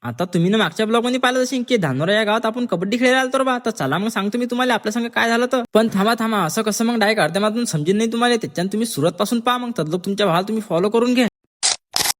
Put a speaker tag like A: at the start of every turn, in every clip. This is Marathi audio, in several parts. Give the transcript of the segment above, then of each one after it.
A: आता तुम्ही ना मागच्या ब्लॉग मध्ये पाहिलं असेल की धानोरा या गावात आपण कबड्डी खेळायला आलो तर बा. तर चला मग सांगतो मी तुम्हाला आपल्या संग काय झालं तर. पण थांबा असं कसं मग डायरेक्ट अर्ध्या मातून समजेल नाही तुम्हाला. त्याच्यानं तुम्ही सुरुवात पासून पहा, मग तदलोक तुमच्या भावाला तुम्ही फॉलो करून घ्या.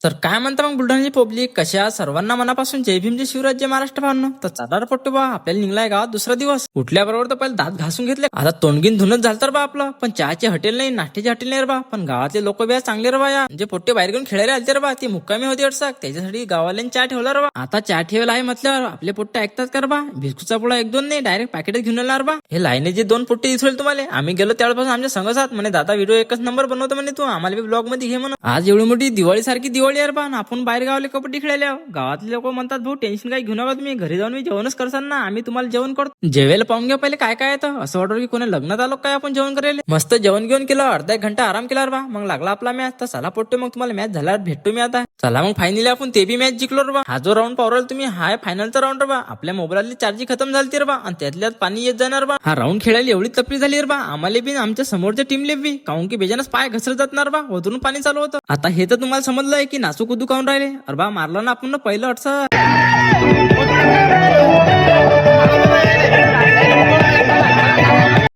A: तर काय म्हणता मग बुलढाण्याची पब्लिक कशा सर्वांना मनापासून जय भीम जय शिवराज जय महाराष्ट्र भावनो. तर चादर पट्टू बा आपल्याला निघलाय गावात दुसरा दिवस. उठल्याबरोबर तर पहिले दात घासून घेतले. आता तोंडगीन धुनच झालं तर बा आपलं. पण चहाची हॉटेल नाही, नाश्त्याची हॉटेल नाही रे बा. पण गावातले लोक बी चांगले रे बा. या जे पोट्टे बाहेर घेऊन खेळायला आलते रे बा, ते मुक्कामी होते अडसाक. त्याच्यासाठी गावाला चहा ठेवला रे बा. आता चहा ठेवला आहे म्हटल्यावर आपले पोट्टे ऐकतात का रे बा. बिस्कुटचा पुडा एक दोन नाही, डायरेक्ट पॅकेटच घेऊन येणार बा. हे लाईने जे दोन पोट्टे दिसले तुम्हाला, आम्ही गेलो त्यावेळेपासून आमच्या संघात म्हणे दादा व्हिडिओ एकच नंबर बनवतो म्हणे, तू आम्हाला ब्लॉग मध्ये घे म्हणून. आज एवढी मोठी दिवाळी सारखी दिवाळी आहे बा. आपण बाहेर गावले कबड्डी खेळायला. गावातले लोक म्हणतात भाऊ टेन्शन काही घेऊ नका तुम्ही, घरी जाऊन मी जेवणच करसान ना, आम्ही तुम्हाला जेवण करतो. जेवायला पाहून घ्या पहिले काय काय येतं. असं वाटतं की कोणी लग्नात आलो काय आपण जेवण करायला. मस्त जेवण घेऊन केलं, अर्धा एक घंटा आराम केला बा. मग लागला आपला मॅच. तर चला पोट्टे मग तुम्हाला मॅच झाल्यावर भेटतो मी आता. चला मग फायनली आपण ते बी मॅच जिंकलो रे बा. हा जो राऊंड पावराल तुम्ही हाय फायनलचा राऊंड रे बा. आपल्या मोबाईलची चार्जिंग खतम झाली रे बा, आणि त्यातल्यात पाणी येत जाणार बा. हा राऊंड खेळायला एवढी तपली झाली रे बा आम्हाला बी आमच्या समोरच्या टीमले बी, काऊन की बेजानच पाय घसरत जाणार बा, वरून पाणी चालू होतं. आता हे तर तुम्हाला समजलंय की नाचू कुदू काऊन राहिले. अरे बा मारलं ना आपण पहिलं अडसं.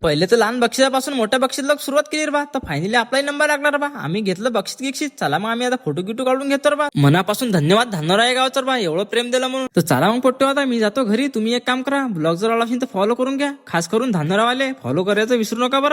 A: पहिले तर लहान बक्षिसापासून मोठ्या बक्षीसला सुरुवात केली रे बा. तर फायनली आपलाही नंबर लागणार बा. आम्ही घेतलं बक्षीस गिक्षीस. चला मग आम्ही आता फोटो गिटो काढून घेतो रे बा. मनापासून धन्यवाद धानोरा या गावचं बा, एवढं प्रेम दिलं म्हणून. तर चला मग पोट्टे आता मी जातो घरी. तुम्ही एक काम करा, ब्लॉग जर आला असेल तर फॉलो करून घ्या. खास करून धानोरावाले फॉलो करायचं विसरू नका बरं.